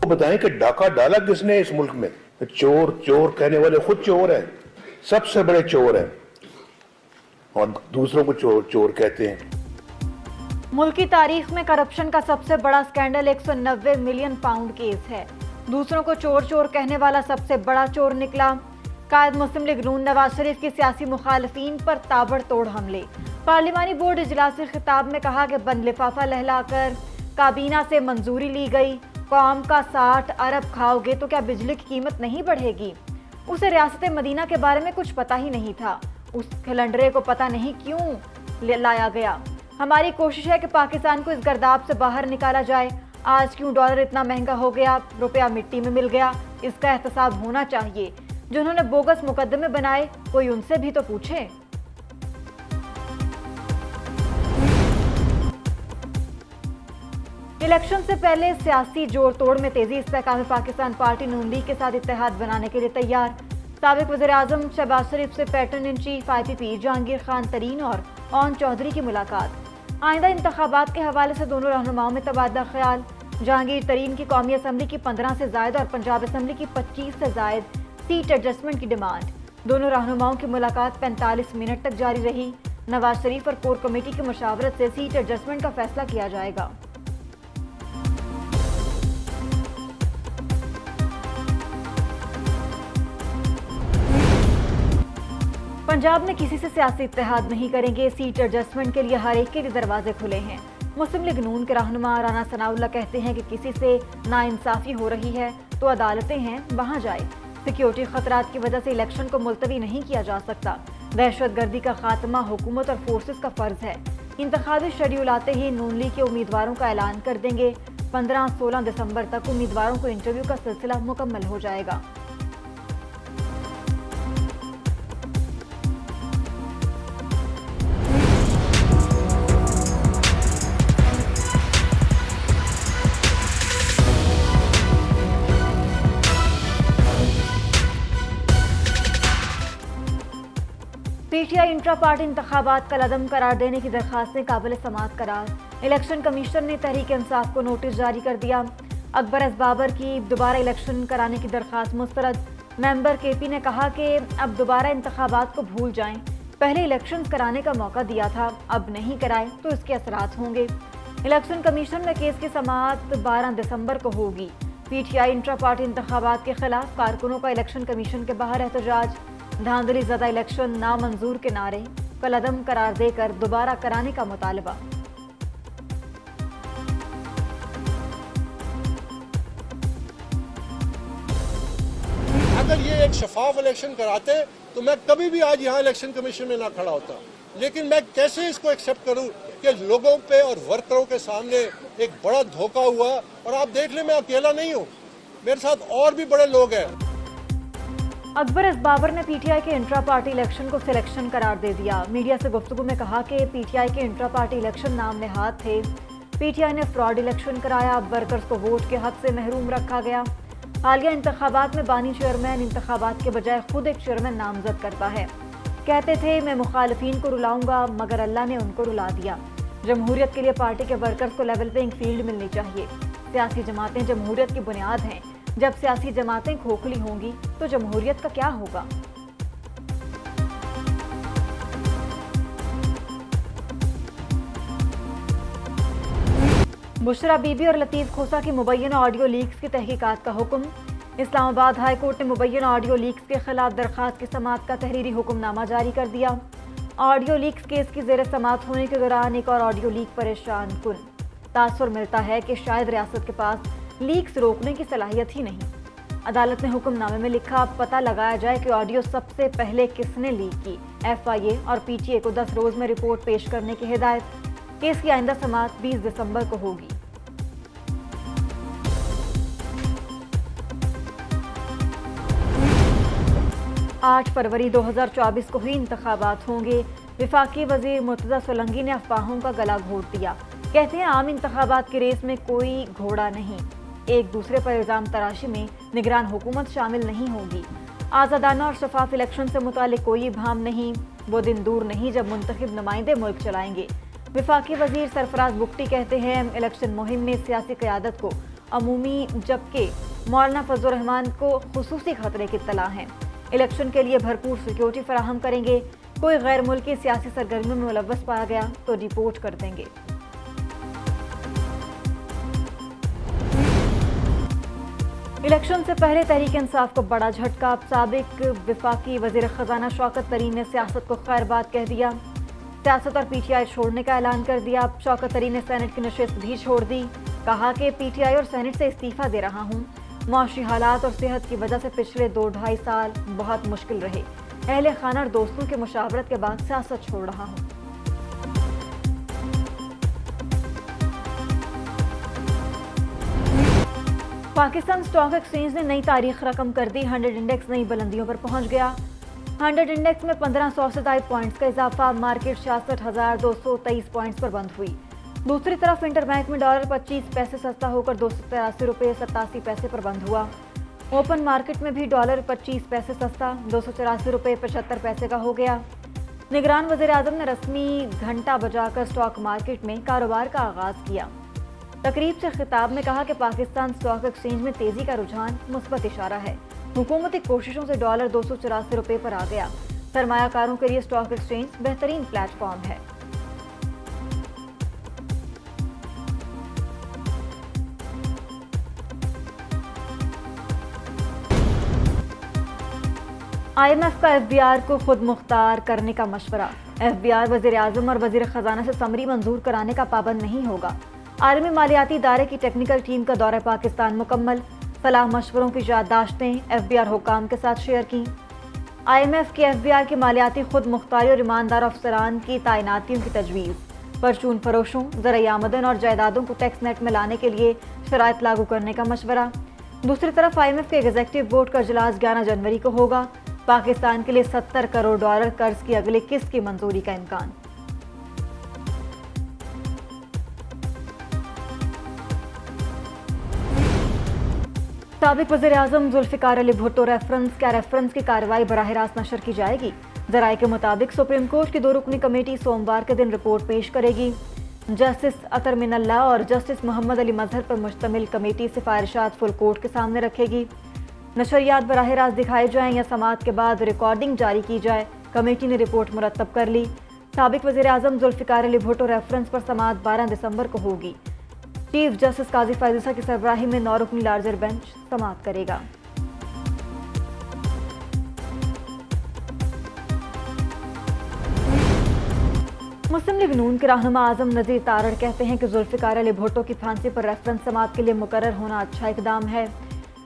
बताएं कि डाका डाला किसने इस मुल्क में? चोर चोर कहने वाले खुद चोर हैं, सबसे बड़े चोर हैं, और दूसरों को चोर चोर कहते हैं। मुल्क की तारीख में करप्शन का सबसे बड़ा स्कैंडल 190 मिलियन पाउंड केस है। दूसरों को चोर चोर कहने वाला सबसे बड़ा चोर निकला। कायद मुस्लिम लीग नून नवाज शरीफ की सियासी मुखालफीन पर ताबड़तोड़ हमले। पार्लिमानी बोर्ड इजलास के खिताब में कहा कि बंद लिफाफा लहलाकर काबीना से मंजूरी ली गई। कौम का 60 अरब खाओगे तो क्या बिजली की कीमत नहीं बढ़ेगी? उसे रियासत मदीना के बारे में कुछ पता ही नहीं था। उस खिलंडरे को पता नहीं क्यों लाया गया। हमारी कोशिश है कि पाकिस्तान को इस गर्दाब से बाहर निकाला जाए। आज क्यों डॉलर इतना महंगा हो गया? रुपया मिट्टी में मिल गया, इसका एहतसाब होना चाहिए। जिन्होंने बोगस मुकदमे बनाए, कोई उनसे भी तो पूछे। इलेक्शन से पहले सियासी जोड़ तोड़ में तेजी। इस्तेहकाम पाकिस्तान पार्टी नून लीग के साथ इत्तेहाद बनाने के लिए तैयार। साबिक वज़ीर-ए-आज़म शहबाज शरीफ से pattern in chief IPP Jahangir Khan Tareen और ओन चौधरी की मुलाकात। आइंदा इंतखाबात के हवाले से दोनों रहनुमाओं में तबादला ख्याल। जहांगीर तरीन की कौमी असम्बली की 15 से जायद और पंजाब असम्बली की 25 से जायद सीट एडजस्टमेंट की डिमांड। दोनों रहनुमाओं की मुलाकात 45 मिनट तक जारी रही। नवाज शरीफ और कोर कमेटी की मशावरत से सीट एडजस्टमेंट का फैसला किया जाएगा। पंजाब में किसी से सियासी इत्तेहाद नहीं करेंगे। सीट एडजस्टमेंट के लिए हर एक के लिए दरवाजे खुले हैं। मुस्लिम लीग नून के रहनुमा राना सनाउल्लाह कहते हैं कि किसी से नाइंसाफी हो रही है तो अदालतें हैं, वहां जाए। सिक्योरिटी खतरात की वजह से इलेक्शन को मुलतवी नहीं किया जा सकता। दहशतगर्दी का खात्मा हुकूमत और फोर्सेस का फर्ज है। इंतखाबी शेड्यूल आते ही नून लीग के उम्मीदवारों का ऐलान कर देंगे। 15-16 दिसंबर तक उम्मीदवारों को इंटरव्यू का सिलसिला मुकम्मल हो जाएगा। PTI इंट्रा पार्टी इंतखाबात का लदम करार देने की दरखास्तें काबिल समाअत करार। इलेक्शन कमीशन ने तहरीक इंसाफ को नोटिस जारी कर दिया। अकबर एस बाबर की दोबारा इलेक्शन कराने की दरखास्त मुस्तरद। मेंबर KP ने कहा कि अब दोबारा इंतखाबात को भूल जाएं। पहले इलेक्शन कराने का मौका दिया था, अब नहीं कराए तो इसके असरात होंगे। इलेक्शन कमीशन में केस की समाअत 12 दिसंबर को होगी। PTI इंट्रा पार्टी इंतखाबात के खिलाफ कारकुनों का इलेक्शन कमीशन के बाहर एहतजाज। धांधली ज़दा इलेक्शन नामंजूर के नारे का लदम करार देकर दोबारा कराने का मुतालबा। अगर ये एक शफाफ इलेक्शन कराते तो मैं कभी भी आज यहाँ इलेक्शन कमीशन में ना खड़ा होता। लेकिन मैं कैसे इसको एक्सेप्ट करूँ कि लोगों पे और वर्करों के सामने एक बड़ा धोखा हुआ। और आप देख लें, मैं अकेला नहीं हूँ, मेरे साथ और भी बड़े लोग हैं। अकबर एस बाबर ने PTI के इंट्रा पार्टी इलेक्शन को सिलेक्शन करार दे दिया। मीडिया से गुफ्तगू में कहा कि PTI के इंट्रा पार्टी इलेक्शन नाम नेहाद थे। PTI ने फ्रॉड इलेक्शन कराया। अब वर्कर्स को वोट के हक से महरूम रखा गया। हालिया इंतखाबात में बानी चेयरमैन इंतखाबात के बजाय खुद एक चेयरमैन नामजद करता है। कहते थे मैं मुखालिफिन को रुलाऊंगा, मगर अल्लाह ने उनको रुला दिया। जमहूरियत के लिए पार्टी के वर्कर्स को लेवल प्लेइंग फील्ड मिलनी चाहिए। सियासी जमातें जमहूरियत की बुनियाद हैं। जब सियासी जमातें खोखली होंगी तो जमहूरियत का क्या होगा? बुशरा बीबी और लतीफ खोसा की मुबैना ऑडियो लीक्स की तहकीकात का हुक्म। इस्लामाबाद हाई कोर्ट ने मुबैना ऑडियो लीक्स के खिलाफ दरखास्त की समाअत का तहरीरी हुक्मनामा जारी कर दिया। ऑडियो लीक्स केस की जेर समाअत होने के दौरान एक और ऑडियो लीक परेशान कुन। तासुर मिलता है कि शायद रियासत के पास लीक्स रोकने की सलाहियत ही नहीं। अदालत ने हुक्मनामे में लिखा, पता लगाया जाए कि ऑडियो सबसे पहले किसने लीक की। FIA और PTA को 10 रोज में रिपोर्ट पेश करने की हिदायत। केस की आइंदा समाअत 20 दिसंबर को होगी। आठ फरवरी 2024 को ही इंतखाबात होंगे। विफाकी वजीर मुर्तजा सोलंकी ने अफवाहों का गला घोट दिया। कहते हैं आम इंतखाबात की रेस में कोई घोड़ा नहीं। एक दूसरे पर इल्जाम तराशी में निगरान हुकूमत शामिल नहीं होगी। आज़ादाना और शफाफ इलेक्शन से मुतालिक कोई इब्हाम नहीं। वो दिन दूर नहीं जब मुंतखब नुमाइंदे मुल्क चलाएंगे। विफाकी वजीर सरफराज बुगटी कहते हैं इलेक्शन मुहिम में सियासी क़यादत को अमूमी, जबकि मौलाना फजलुर रहमान को खुसूसी खतरे की इत्तला है। इलेक्शन के लिए भरपूर सिक्योरिटी फराहम करेंगे। कोई गैर मुल्की सियासी सरगर्मियों में मुलव्वस पाया गया तो रिपोर्ट कर देंगे। इलेक्शन से पहले तहरीक इंसाफ को बड़ा झटका। साबिक विफाकी वजीर खजाना शौकत तरीन ने सियासत को खैरबाद कह दिया। सियासत और पीटीआई छोड़ने का ऐलान कर दिया। शौकत तरीन ने सेनेट की नशिस्त भी छोड़ दी। कहा कि पीटीआई और सेनेट से इस्तीफा दे रहा हूं। मुआशी हालात और सेहत की वजह से पिछले 2-2.5 साल बहुत मुश्किल रहे। अहले खाना और दोस्तों के मुशावरत के बाद सियासत छोड़ रहा हूं। पाकिस्तान स्टॉक एक्सचेंज ने नई तारीख रकम कर दी। 100 इंडेक्स नई बुलंदियों पर पहुंच गया। 100 इंडेक्स में 1500 से ज्यादा पॉइंट्स का इजाफा। मार्केट 66,223 पॉइंट्स पर बंद हुई। दूसरी तरफ इंटरबैंक में डॉलर 25 पैसे सस्ता होकर 283 रुपये 87 पैसे पर बंद हुआ। ओपन मार्केट में भी डॉलर 25 पैसे सस्ता 284 रुपये 75 पैसे का हो गया। निगरान वज़ीर आज़म ने रस्मी घंटा बजाकर स्टॉक मार्केट में कारोबार का आगाज किया। तकरीब से खिताब में कहा कि पाकिस्तान स्टॉक एक्सचेंज में तेजी का रुझान मुस्बत इशारा है। हुकूमती कोशिशों से डॉलर 284 रुपये पर आ गया। सरमायाकारों के लिए स्टॉक एक्सचेंज बेहतरीन प्लेटफॉर्म है। IMF का FBR को खुद मुख्तार करने का मशवरा। FBR वज़ीर आज़म और वज़ीर ख़जाना से समरी मंजूर कराने का पाबंद नहीं होगा। आलमी मालियाती इदारे की टेक्निकल टीम का दौरा पाकिस्तान मुकम्मल। सलाह मशवरों की याददाश्तें FBR हुकाम के साथ शेयर की। IMF की FBR की मालियाती खुद मुख्तारी और ईमानदार अफसरान की तैनातियों की तजवीज़। परचून फरोशों, ज़राई आमदन और जायदादों को टैक्स नेट में लाने के लिए शराइत लागू करने का मशवरा। दूसरी तरफ IMF के एग्जीक्यूटिव बोर्ड का इजलास 11 जनवरी को होगा। पाकिस्तान के लिए $70 करोड़ कर्ज की अगली किस्त की मंजूरी का इम्कान। साबिक वज़ीर आज़म जुल्फ़िकार अली भुट्टो रेफरेंस की कार्रवाई बराह रास्त नशर की जाएगी। ज़राए के मुताबिक सुप्रीम कोर्ट की 2 रुकनी कमेटी सोमवार के दिन रिपोर्ट पेश करेगी। जस्टिस अतर मिनल्ला और जस्टिस मोहम्मद अली मजहर पर मुश्तमिल कमेटी सिफारिशात फुल कोर्ट के सामने रखेगी। नशरियात बराह रास्त दिखाए जाएं या समाअत के बाद रिकॉर्डिंग जारी की जाए। कमेटी ने रिपोर्ट मुरतब कर ली। साबिक वज़ीर आज़म जुल्फ़िकार अली भुट्टो रेफरेंस पर समाअत 12 दिसंबर को होगी। चीफ जस्टिस काजी फ़ायज़ की सरबराही में 9 रुकनी लार्जर बेंच समाअत करेगा। मुस्लिम लीग नून के रहनुमा आज़म नज़ीर तारड़ कहते हैं कि जुल्फ़िकार अली भुट्टो की फांसी पर रेफरेंस समाअत के लिए मुकर्रर होना अच्छा इक़दाम है।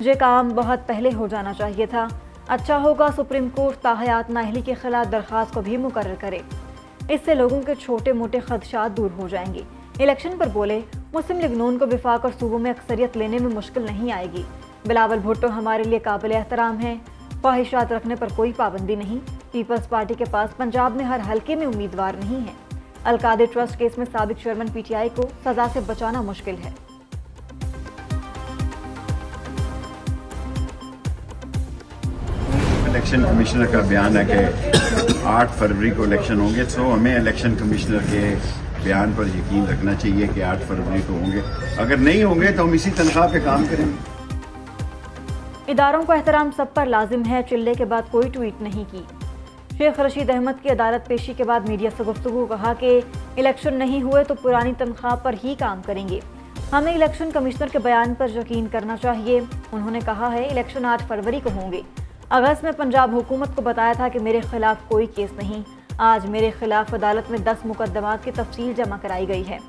ये काम बहुत पहले हो जाना चाहिए था। अच्छा होगा सुप्रीम कोर्ट ताहयात नाअहली के खिलाफ दरख्वास्त को भी मुकर्रर करे। इससे लोगों के छोटे मोटे खदशात दूर हो जाएंगे। इलेक्शन पर बोले, मुस्लिम लीग नून को विफाक और सूबों में अक्सरियत लेने में मुश्किल नहीं आएगी। बिलावल भुट्टो हमारे लिए काबिल एहतराम है। ख्वाहिशात रखने पर कोई पाबंदी नहीं। पीपल्स पार्टी के पास पंजाब में हर हल्के में उम्मीदवार नहीं है। अलकादे ट्रस्ट केस में साबिक चेयरमैन PTI को सजा से बचाना मुश्किल है। इलेक्शन कमिश्नर का बयान है कि 8 फरवरी को इलेक्शन होंगे, तो हमें इलेक्शन कमिश्नर के बयान पर यकीन रखना चाहिए कि 8 फरवरी को होंगे। अगर नहीं होंगे तो हम इसी तनख्वाह पे काम करेंगे। इदारों का एहतराम सब पर लाजिम है। चिल्ले के बाद कोई ट्वीट नहीं की। शेख रशीद अहमद की अदालत पेशी के बाद मीडिया से गुफ्तगू। कहा कि इलेक्शन नहीं हुए तो पुरानी तनख्वाह पर ही काम करेंगे। हमें इलेक्शन कमिश्नर के बयान पर यकीन करना चाहिए। उन्होंने कहा है इलेक्शन 8 फरवरी को होंगे। अगस्त में पंजाब हुकूमत को बताया था कि मेरे खिलाफ कोई केस नहीं। आज मेरे खिलाफ अदालत में 10 मुकदमात की तफसील जमा कराई गई है।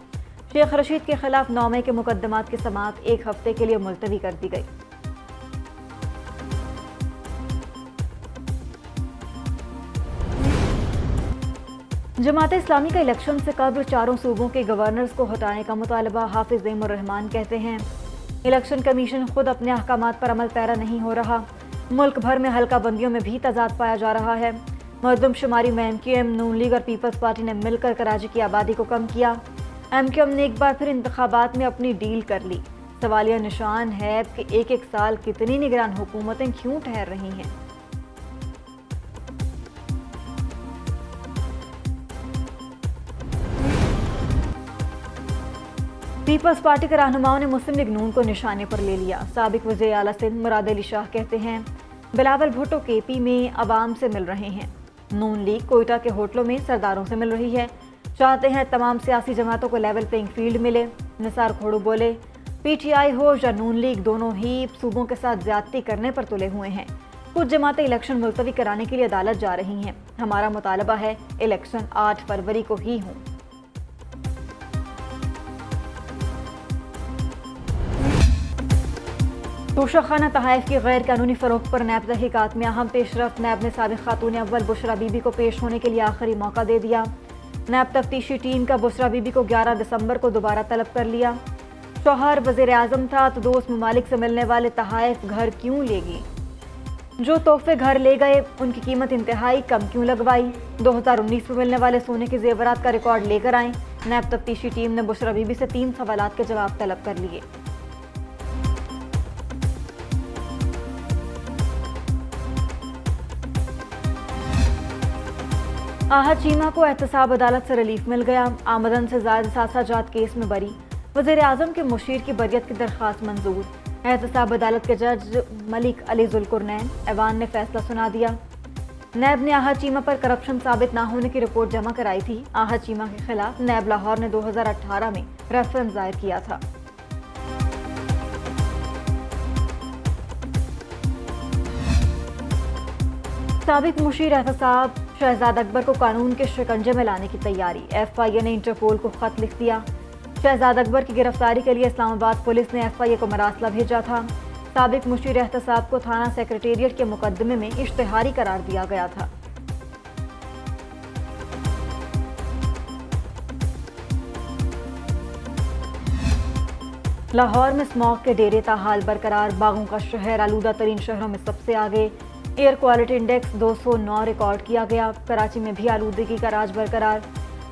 शेख रशीद के खिलाफ 9 मई के मुकदमात की समाअत 1 हफ्ते के लिए मुलतवी कर दी गई। जमात इस्लामी का इलेक्शन से कबल 4 सूबों के गवर्नर्स को हटाने का मुतालबा। हाफिज ज़ैमुर रहमान कहते हैं इलेक्शन कमीशन खुद अपने अहकामात पर अमल पैरा नहीं हो रहा। मुल्क भर में हल्का बंदियों में भी तजाद पाया जा रहा है। मरदमशुमारी में MQM, नून लीग और पीपल्स पार्टी ने मिलकर कराची की आबादी को कम किया। MQM ने एक बार फिर इंतखाबात में अपनी डील कर ली। सवालिया निशान है कि एक साल कितनी निगरान हुकूमतें क्यों ठहर रही हैं। पीपल्स पार्टी के रहनुमाओं ने मुस्लिम लीग नून को निशाने पर ले लिया। साबिक वज़ीर आला सिंध मुराद अली शाह कहते हैं बिलावल भुट्टो केपी में अवाम से मिल रहे हैं। नून लीग कोयटा के होटलों में सरदारों से मिल रही है। चाहते हैं तमाम सियासी जमातों को लेवल प्लेइंग फील्ड मिले। निसार खोड़ू बोले पीटीआई हो या नून लीग दोनों ही सूबों के साथ ज्यादती करने पर तुले हुए हैं। कुछ जमातें इलेक्शन मुलतवी कराने के लिए अदालत जा रही हैं। हमारा मुतालबा है इलेक्शन 8 फरवरी को ही हों। तोशाखाना तहाइफ की गैर कानूनी फरोख्त पर नैब तहकीकात में अहम पेशरफ। नैब ने साबिक खातून अव्वल बुशरा बीबी को पेश होने के लिए आखिरी मौका दे दिया। नैब तफ्तीशी टीम का बुशरा बीबी को 11 दिसंबर को दोबारा तलब कर लिया। शौहर वज़ीर आज़म था तो दोस्त ममालिक से मिलने वाले तहाइफ घर क्यों लेगी? जो तोहफे घर ले गए उनकी कीमत इंतहाई कम क्यों लगवाई? 2019 में मिलने वाले सोने के जेवरात का रिकॉर्ड लेकर आए। नैब तफ्तीशी टीम ने बुशरा बीबी से 3 सवालात के जवाब तलब कर लिए। आहत चीमा को एहतसाब अदालत से रिलीफ मिल गया। आमदन से ज़ायद सासाजात केस में बरी। वज़ीर आज़म के मुशीर की बरियत की दरख्वास्त मंजूर। एहतसाब अदालत के जज मलिक अली जुल्कुरनैन ऐवान ने फैसला सुना दिया। नैब ने आहत चीमा पर करप्शन साबित न होने की रिपोर्ट जमा कराई थी। आहत चीमा के खिलाफ नैब लाहौर ने 2018 में रेफरेंस दायर किया था। साबिक मुशीर एहतसाब शहजाद अकबर को कानून के शिकंजे में लाने की तैयारी। FIA ने इंटरपोल को खत लिख दिया। शहजाद अकबर की गिरफ्तारी के लिए इस्लामाबाद पुलिस ने FIA को मरासला भेजा था। साबिक मुशीर एहतसाब को थाना सेक्रेटेरिएट के मुकदमे में इश्तिहारी करार दिया गया था। लाहौर में स्मॉग के डेरे ताहाल बरकरार। बागों का शहर आलूदा तरीन शहरों में सबसे आगे। एयर क्वालिटी इंडेक्स 209 रिकॉर्ड किया गया। कराची में भी आलूदगी का राज बरकरार।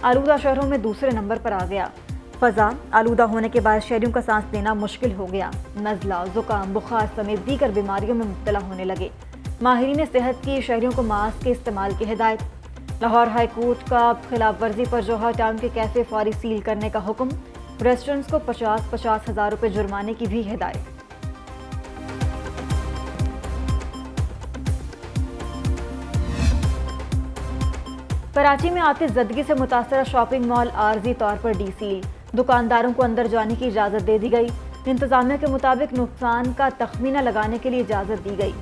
आलूदा शहरों में दूसरे नंबर पर आ गया। फजा आलूदा होने के बाद शहरियों का सांस लेना मुश्किल हो गया। नज़ला, जुकाम, बुखार समेत दीगर बीमारियों में मुब्तला होने लगे। माहिरीन सेहत की शहरियों को मास्क के इस्तेमाल की हिदायत। लाहौर हाई कोर्ट का खिलाफ वर्जी पर जौहर टाउन के कैफे फौरी सील करने का हुक्म। रेस्टोरेंट्स को 50-50 हज़ार रुपये जुर्माने की भी हिदायत। कराची में आतिश ज़दगी से मुतासरा शॉपिंग मॉल आर्जी तौर पर डीसील। दुकानदारों को अंदर जाने की इजाज़त दे दी गई। इंतजामिया के मुताबिक नुकसान का तखमीना लगाने के लिए इजाज़त दी गई।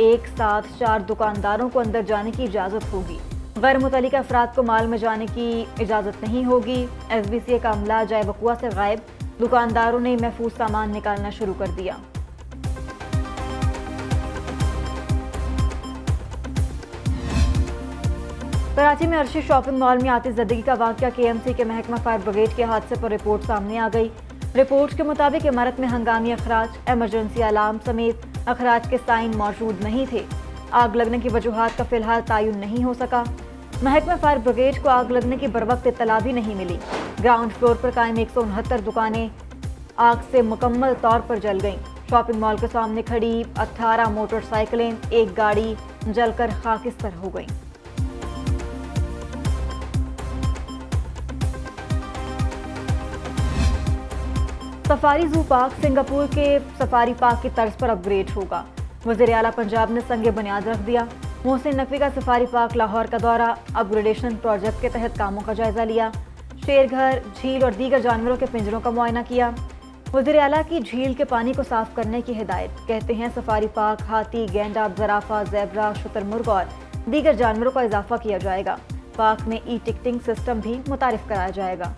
एक साथ 4 दुकानदारों को अंदर जाने की इजाज़त होगी। गैर मुतल्लिका अफराद को माल में जाने की इजाज़त नहीं होगी। SBCA का अमला जाए वकुआ से गायब। दुकानदारों ने महफूज सामान निकालना शुरू कर दिया। कराची में अर्शी शॉपिंग मॉल में आतिश ज़दगी का वाक़या। KMC के महकमा फायर ब्रिगेड के हादसे पर रिपोर्ट सामने आ गई। रिपोर्ट के मुताबिक इमारत में हंगामी अखराज, इमरजेंसी अलार्म समेत अखराज के साइन मौजूद नहीं थे। आग लगने की वजूहात का फिलहाल तायुन नहीं हो सका। महकमा फायर ब्रिगेड को आग लगने की बरवक्त इत्तला भी नहीं मिली। ग्राउंड फ्लोर पर कायम 169 दुकानें आग से मुकम्मल तौर पर जल गईं। शॉपिंग मॉल के सामने खड़ी 18 मोटरसाइकिलें, एक गाड़ी जलकर खाकिस्तर हो गईं। सफारी जू पार्क सिंगापुर के सफारी पार्क की तर्ज पर अपग्रेड होगा। वज़ीर आला पंजाब ने संगे बुनियाद रख दिया। मोहसिन नकवी का सफारी पार्क लाहौर का दौरा। अपग्रेडेशन प्रोजेक्ट के तहत कामों का जायजा लिया। शेरघर, झील और दीगर जानवरों के पिंजरों का मुआयना किया। वज़ीर आला की झील के पानी को साफ करने की हिदायत। कहते हैं सफारी पार्क हाथी, गेंडा, ज़राफा, ज़ेब्रा, शुतुरमुर्ग और दीगर जानवरों का इजाफा किया जाएगा। पार्क में ई टिकटिंग सिस्टम भी मुतारिफ कराया जाएगा।